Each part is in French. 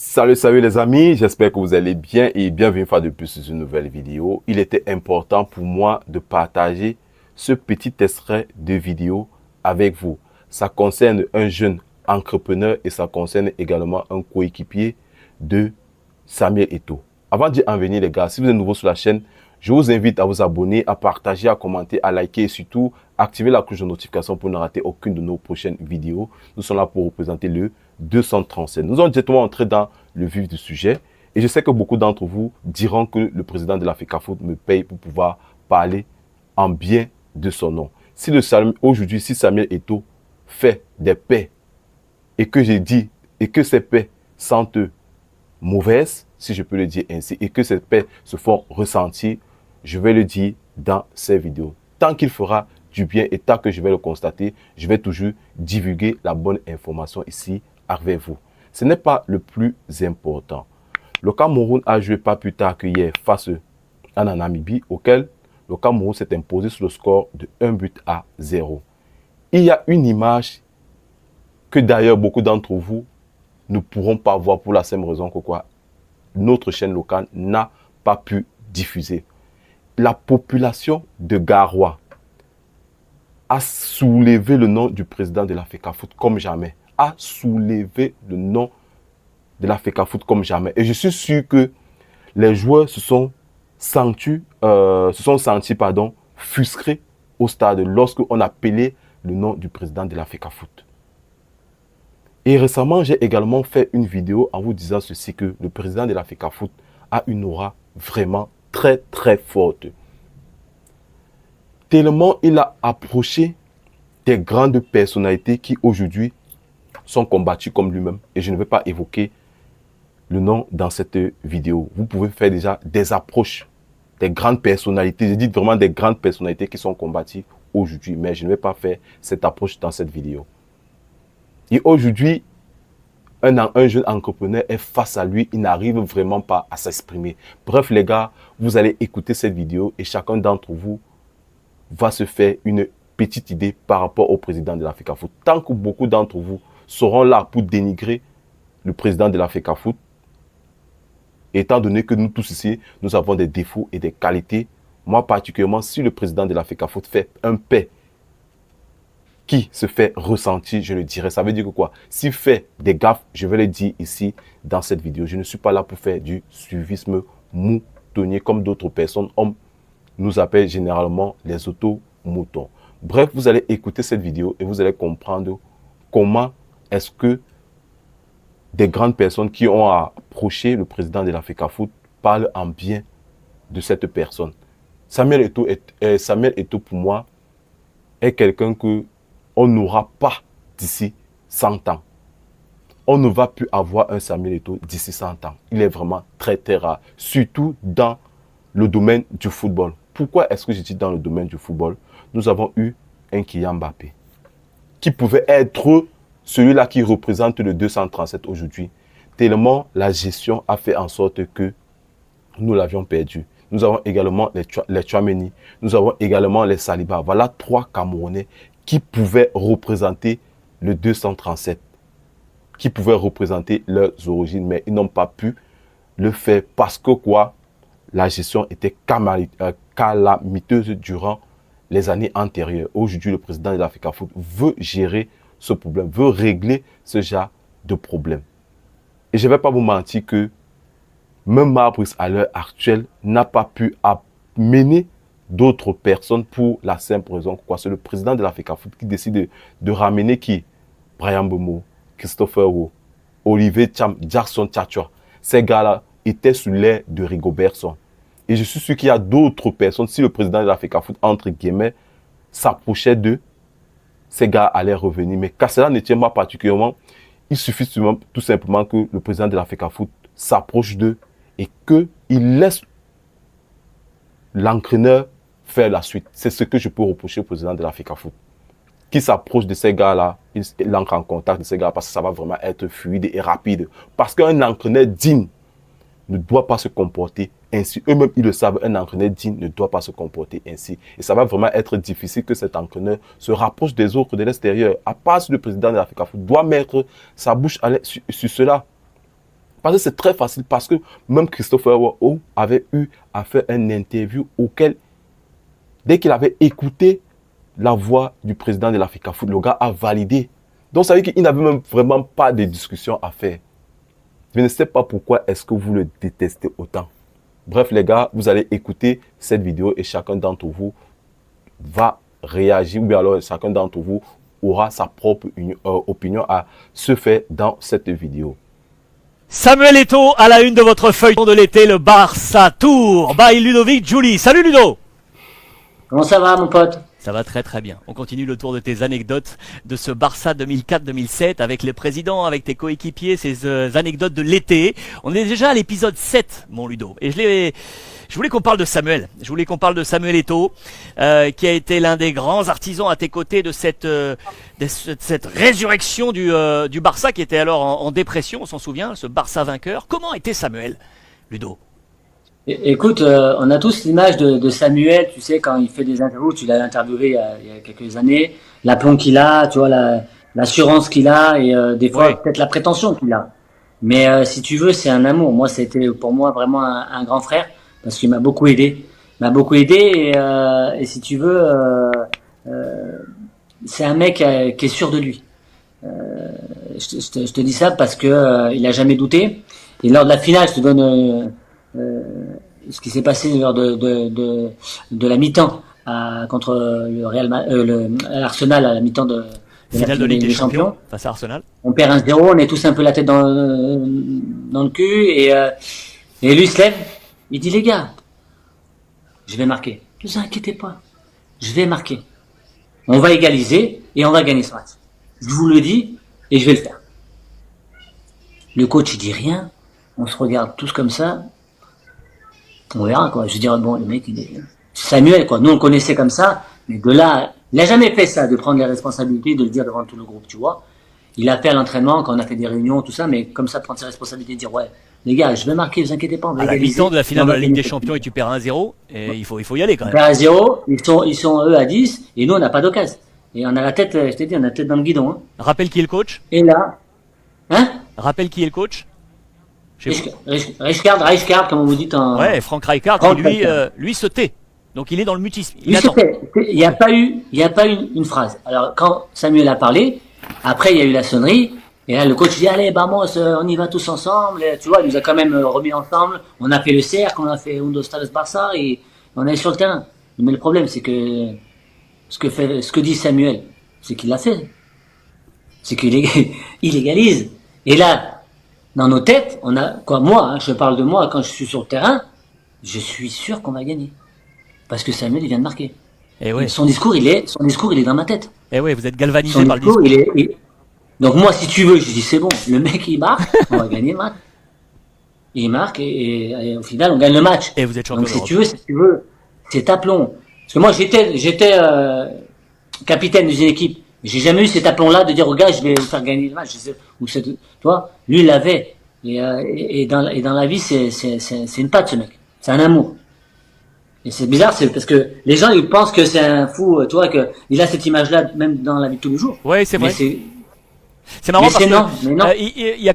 Salut les amis, j'espère que vous allez bien et bienvenue une fois de plus sur une nouvelle vidéo. Il était important pour moi de partager ce petit extrait de vidéo avec vous. Ça concerne un jeune entrepreneur et ça concerne également un coéquipier de Samuel Eto'o. Avant d'y en venir les gars, si vous êtes nouveau sur la chaîne, je vous invite à vous abonner, à partager, à commenter, à liker et surtout activer la cloche de notification pour ne rater aucune de nos prochaines vidéos. Nous sommes là pour représenter le 237. Nous allons directement entrer dans le vif du sujet. Et je sais que beaucoup d'entre vous diront que le président de la FECAFOOT me paye pour pouvoir parler en bien de son nom. Si aujourd'hui, si Samuel Eto'o fait des paix et que j'ai dit et que ces paix sentent mauvaises, si je peux le dire ainsi, et que ces paix se font ressentir, je vais le dire dans ces vidéos. Tant qu'il fera du bien et tant que je vais le constater, je vais toujours divulguer la bonne information ici avec vous. Ce n'est pas le plus important. Le Cameroun a joué pas plus tard que hier face à la Namibie, auquel le Cameroun s'est imposé sur le score de 1-0. Il y a une image que d'ailleurs beaucoup d'entre vous ne pourront pas voir pour la simple raison que quoi, notre chaîne locale n'a pas pu diffuser. La population de Garoua a soulevé le nom du président de la FECAFOOT comme jamais. A soulevé le nom de la FECAFOOT comme jamais. Et je suis sûr que les joueurs se sont sentis frustrés au stade lorsqu'on appelait le nom du président de la FECAFOOT. Et récemment, j'ai également fait une vidéo en vous disant ceci, que le président de la FECAFOOT a une aura vraiment très très forte. Tellement il a approché des grandes personnalités qui aujourd'hui sont combattues comme lui-même. Et je ne vais pas évoquer le nom dans cette vidéo. Vous pouvez faire déjà des approches des grandes personnalités. Je dis vraiment des grandes personnalités qui sont combattues aujourd'hui. Mais je ne vais pas faire cette approche dans cette vidéo. Et aujourd'hui, un jeune entrepreneur est face à lui, il n'arrive vraiment pas à s'exprimer. Bref les gars, vous allez écouter cette vidéo et chacun d'entre vous va se faire une petite idée par rapport au président de la FECAFOOT. Tant que beaucoup d'entre vous seront là pour dénigrer le président de la FECAFOOT, étant donné que nous tous ici, nous avons des défauts et des qualités, moi particulièrement, si le président de la FECAFOOT fait un paix qui se fait ressentir, je le dirai. Ça veut dire que quoi? S'il fait des gaffes, je vais le dire ici dans cette vidéo. Je ne suis pas là pour faire du suivisme moutonnier comme d'autres personnes. On nous appelle généralement les auto-moutons. Bref, vous allez écouter cette vidéo et vous allez comprendre comment est-ce que des grandes personnes qui ont approché le président de la FECAFOOT parlent en bien de cette personne. Samuel Eto'o pour moi, est quelqu'un que on n'aura pas d'ici 100 ans. On ne va plus avoir un Samuel Eto'o d'ici 100 ans. Il est vraiment très très rare, surtout dans le domaine du football. Pourquoi est-ce que je dis dans le domaine du football? Nous avons eu un Kylian Mbappé qui pouvait être celui-là qui représente le 237 aujourd'hui. Tellement la gestion a fait en sorte que nous l'avions perdu. Nous avons également les Tchouaméni, nous avons également les Saliba. Voilà 3 Camerounais qui pouvaient représenter le 237, qui pouvaient représenter leurs origines, mais ils n'ont pas pu le faire parce que quoi, la gestion était calamiteuse durant les années antérieures. Aujourd'hui, le président de la FECAFOOT veut gérer ce problème, veut régler ce genre de problème. Et je ne vais pas vous mentir que même Marbrice, à l'heure actuelle, n'a pas pu amener d'autres personnes pour la simple raison que c'est le président de la FECAFOOT qui décide de ramener qui? Brian Bomo, Christopher Wu, Olivier Cham, Jackson Tchatchoua. Ces gars-là étaient sous l'air de Rigobertson. Et je suis sûr qu'il y a d'autres personnes, si le président de la FECAFOOT, entre guillemets, s'approchait d'eux, ces gars allaient revenir. Mais qu'à cela ne tient pas particulièrement, il suffit tout simplement que le président de la FECAFOOT s'approche d'eux et qu'il laisse l'entraîneur faire la suite. C'est ce que je peux reprocher au président de la FECAFOOT. Qui s'approche de ces gars-là, il entre en contact de ces gars parce que ça va vraiment être fluide et rapide. Parce qu'un entraîneur digne ne doit pas se comporter ainsi. Eux-mêmes, ils le savent, un entraîneur digne ne doit pas se comporter ainsi. Et ça va vraiment être difficile que cet entraîneur se rapproche des autres de l'extérieur. À part si le président de la FECAFOOT doit mettre sa bouche sur cela. Parce que c'est très facile, parce que même Christopher Waugh avait eu à faire une interview auquel, dès qu'il avait écouté la voix du président de l'Africa Foot, le gars a validé. Donc ça veut dire qu'il n'avait même vraiment pas de discussion à faire. Je ne sais pas pourquoi est-ce que vous le détestez autant. Bref les gars, vous allez écouter cette vidéo et chacun d'entre vous va réagir, ou bien alors chacun d'entre vous aura sa propre opinion à se faire dans cette vidéo. Samuel Eto'o à la une de votre feuilleton de l'été, le Barça Tour by Ludovic Giuli. Salut Ludo! Comment ça va mon pote? Ça va très très bien. On continue le tour de tes anecdotes de ce Barça 2004-2007 avec les présidents, avec tes coéquipiers, ces anecdotes de l'été. On est déjà à l'épisode 7, mon Ludo. Et je voulais qu'on parle de Samuel. Je voulais qu'on parle de Samuel Eto'o, qui a été l'un des grands artisans à tes côtés de cette résurrection du Barça qui était alors en dépression, on s'en souvient, ce Barça vainqueur. Comment était Samuel, Ludo? Écoute, on a tous l'image de Samuel, tu sais, quand il fait des interviews, tu l'as interviewé il y a quelques années, l'aplomb qu'il a, tu vois, l'assurance qu'il a et des fois Ouais. peut-être la prétention qu'il a. Mais si tu veux, c'est un amour. Moi, ça a été pour moi vraiment un grand frère parce qu'il m'a beaucoup aidé. Il m'a beaucoup aidé et si tu veux, c'est un mec qui est sûr de lui. Je te dis ça parce que il a jamais douté. Et lors de la finale, je te donne ce qui s'est passé lors de la mi-temps contre le l'Arsenal à la mi-temps de la Finale de Ligue des Champions face à Arsenal. On perd 1-0, on est tous un peu la tête dans le cul et lui il se lève, il dit les gars, je vais marquer. Ne vous inquiétez pas, je vais marquer. On va égaliser et on va gagner ce match. Je vous le dis et je vais le faire. Le coach il dit rien, on se regarde tous comme ça. On verra quoi. Je dirais bon le mec il est Samuel quoi. Nous on le connaissait comme ça, mais de là, il a jamais fait ça de prendre les responsabilités, de le dire devant tout le groupe, tu vois. Il a fait à l'entraînement quand on a fait des réunions tout ça, mais comme ça de prendre ses responsabilités, de dire ouais les gars je vais marquer, vous inquiétez pas. On va À la égaliser. mi-temps de la finale de la Ligue des Champions et tu perds 1-0 et il faut y aller quand On même. perd à 0, ils sont eux à 10 et nous on n'a pas d'occasion. Et on a la tête, je t'ai dit, on a la tête dans le guidon. Hein. Rappelle qui est le coach? Et là, hein? Rappelle qui est le coach? Chez vous. Rijkaard, comme vous dites en. Ouais, Frank Rijkaard, Frank qui Rijkaard. lui se tait. Donc il est dans le mutisme. Il Il attend. n'y a pas eu une phrase. Alors quand Samuel a parlé, après il y a eu la sonnerie, et là le coach dit allez vamos, on y va tous ensemble. Et, tu vois, il nous a quand même remis ensemble. On a fait le cercle, on a fait un, deux, trois, Barça et on est sur le terrain. Mais le problème c'est que ce que dit Samuel, c'est qu'il l'a fait. C'est qu'il il égalise. Et là, dans nos têtes, on a quoi moi, hein, je parle de moi quand je suis sur le terrain, je suis sûr qu'on va gagner. Parce que Samuel, il vient de marquer. Et ouais. Son discours, il est dans ma tête. Et ouais, vous êtes galvanisé Son par le discours, discours. Donc moi, si tu veux, je dis c'est bon, le mec il marque, on va gagner le match. Il marque et au final, on gagne le match. Et vous êtes champion Donc si d'Europe. tu veux, c'est aplomb. Parce que moi, j'étais capitaine d'une équipe. J'ai jamais eu cet aplomb-là de dire au gars, je vais vous faire gagner le match. Tu vois, lui, il l'avait. Et dans la vie, c'est une patte, ce mec. C'est un amour. Et c'est bizarre, c'est parce que les gens ils pensent que c'est un fou, tu vois, que il a cette image-là même dans la vie de tous les jours. Ouais, c'est Mais vrai. C'est marrant mais parce c'est non, que mais non. il y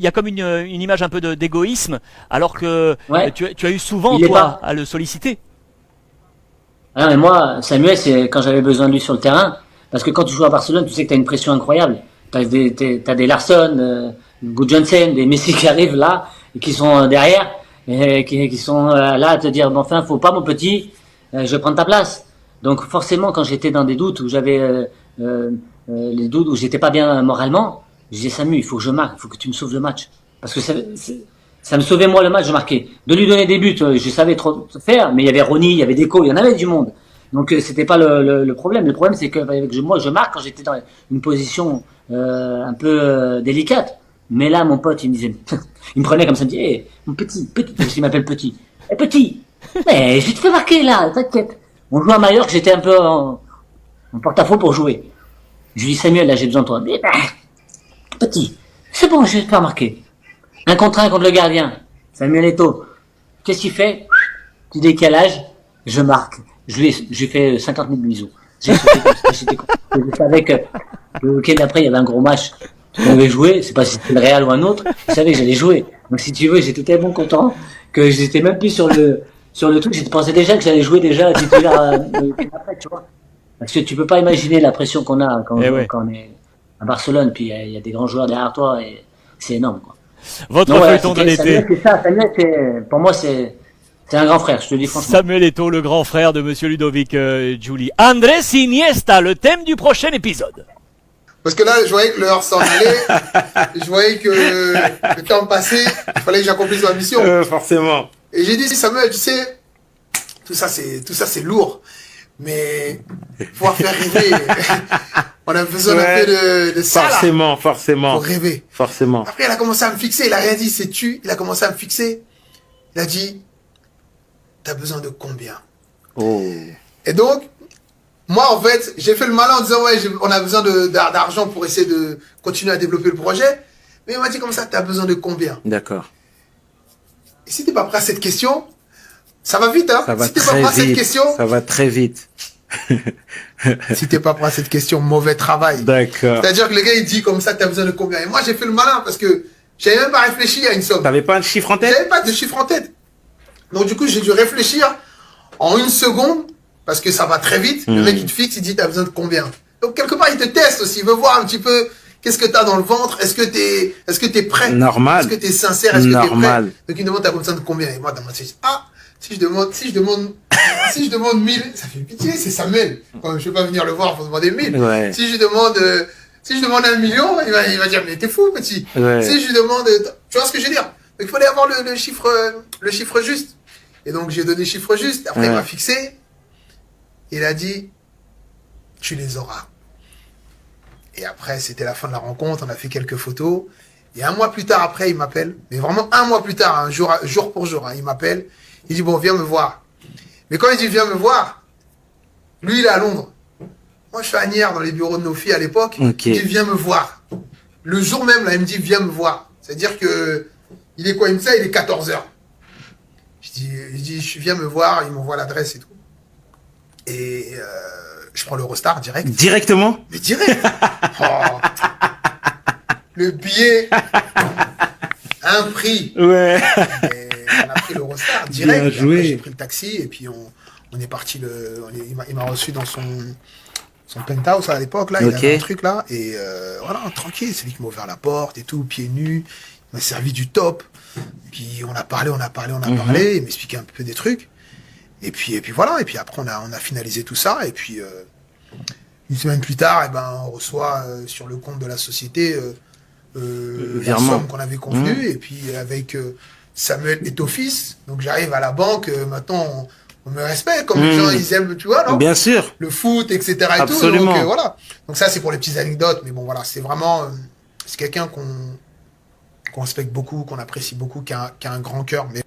a comme une image un peu d'égoïsme, alors que Ouais. tu as eu souvent Il est toi pas. à le solliciter. Ah, mais moi, Samuel, c'est quand j'avais besoin de lui sur le terrain, parce que quand tu joues à Barcelone, tu sais que t'as une pression incroyable. T'as des Larsson, Gudjohnsen, des Messi qui arrivent là et qui sont derrière. Et qui sont là à te dire bon, enfin faut pas mon petit, je vais prendre ta place. Donc forcément quand j'étais dans des doutes où j'avais les doutes où j'étais pas bien moralement, je disais Samu, il faut que je marque, il faut que tu me sauves le match parce que ça me sauvait moi le match, je marquais. De lui donner des buts, je savais trop faire, mais il y avait Ronny, il y avait Deco, il y en avait du monde. Donc c'était pas le problème. Le problème c'est que moi je marque quand j'étais dans une position un peu délicate. Mais là, mon pote, il me disait, il me prenait comme ça, il me dit, hé, mon petit, parce qu'il m'appelle petit. Hé, petit, mais je te fais marquer là, t'inquiète. On joue à Mallorca, j'étais un peu en porte-à-faux pour jouer. Je lui dis, Samuel, là, j'ai besoin de toi. Mais, petit, c'est bon, je vais te faire marquer. Un contre le gardien. Samuel Eto'o. Qu'est-ce qu'il fait? Petit décalage, je marque. J'ai fait 50 000 bisous. Je savais que le week-end après, il y avait un gros match. je devais jouer, c'est pas si c'était le Real ou un autre, je savais que j'allais jouer. Donc si tu veux, j'étais tellement content que j'étais même plus sur le truc, je pensais déjà que j'allais jouer déjà titulaire après, tu vois. Parce que tu peux pas imaginer la pression qu'on a quand on est à Barcelone, puis il y a des grands joueurs derrière toi et c'est énorme, quoi. Votre Non, voilà, feuilleton de l'été. Samuel, c'est ça. Samuel, pour moi, c'est un grand frère, je te le dis franchement. Samuel Eto'o, le grand frère de Monsieur Ludovic Giuli. Andrés Iniesta, le thème du prochain épisode. Parce que là, je voyais que l'heure s'en allait, je voyais que le temps passait, il fallait que j'accomplisse ma mission. Forcément. Et j'ai dit, Samuel, tu sais, tout ça c'est lourd, mais pouvoir faire rêver, on a besoin un peu de ça là, Forcément. pour rêver. Forcément. Après, il a commencé à me fixer, il a rien dit, c'est tu, il a commencé à me fixer. Il a dit, t'as besoin de combien? Oh. Et donc, moi, en fait, j'ai fait le malin en disant, ouais, on a besoin d'argent pour essayer de continuer à développer le projet. Mais il m'a dit comme ça, t'as besoin de combien? D'accord. Et si t'es pas prêt à cette question, ça va vite, hein? Ça va Si t'es pas prêt à cette question, Ça va très vite. si t'es pas prêt à cette question, mauvais travail. D'accord. C'est-à-dire que le gars, il dit comme ça, t'as besoin de combien? Et moi, j'ai fait le malin parce que j'avais même pas réfléchi à une somme. T'avais pas un chiffre en tête? J'avais pas de chiffre en tête. Donc, du coup, j'ai dû réfléchir en une seconde parce que ça va très vite. Le mec, il te fixe, il dit, t'as besoin de combien? Donc, quelque part, il te teste aussi. Il veut voir un petit peu qu'est-ce que t'as dans le ventre. Est-ce que t'es prêt? Normal. Est-ce que t'es sincère? Est-ce que t'es prêt? Normal. Donc, il me demande, t'as besoin de combien? Et moi, dans ma tête, si je demande 1000, ça fait pitié, c'est Samuel. Quand je vais pas venir le voir pour demander 1000. Ouais. Si je demande 1 million, il va dire, mais t'es fou, petit. Ouais. Si je lui demande, tu vois ce que je veux dire? Donc, il fallait avoir le chiffre juste. Et donc, j'ai donné le chiffre juste. Après, il m'a fixé. Il a dit, tu les auras. Et après, c'était la fin de la rencontre. On a fait quelques photos. Et un mois plus tard, après, il m'appelle. Mais vraiment un mois plus tard, hein, jour pour jour, hein, il m'appelle. Il dit, bon, viens me voir. Mais quand il dit, viens me voir, lui, il est à Londres. Moi, je suis à Nières, dans les bureaux de nos filles à l'époque. Ok. Il dit, viens me voir. Le jour même, là, il me dit, viens me voir. C'est-à-dire que, il est quoi? Il me dit ça, il est 14h. Je dis, viens me voir. Il m'envoie l'adresse et tout. Et je prends l'Eurostar direct. Directement? Mais direct. Oh. Le billet, un prix. Ouais. Et on a pris l'Eurostar direct. Bien joué. J'ai pris le taxi et puis on est parti. Il m'a reçu dans son penthouse à l'époque là. Il avait un truc là et voilà, tranquille. C'est lui qui m'a ouvert la porte et tout, pieds nus. Il m'a servi du top. Puis on a parlé. Il m'expliquait un peu des trucs. Et puis voilà. Et puis après on a finalisé tout ça. Et puis une semaine plus tard, on reçoit sur le compte de la société la somme qu'on avait convenue. Et puis avec Samuel Eto'o fils, donc j'arrive à la banque. Maintenant on me respecte comme les gens ils aiment, tu vois, non? Bien sûr. Le foot, etc. Et Absolument. tout. Donc voilà. Donc ça c'est pour les petites anecdotes. Mais bon voilà, c'est vraiment c'est quelqu'un qu'on respecte beaucoup, qu'on apprécie beaucoup, qui a un grand cœur. Mais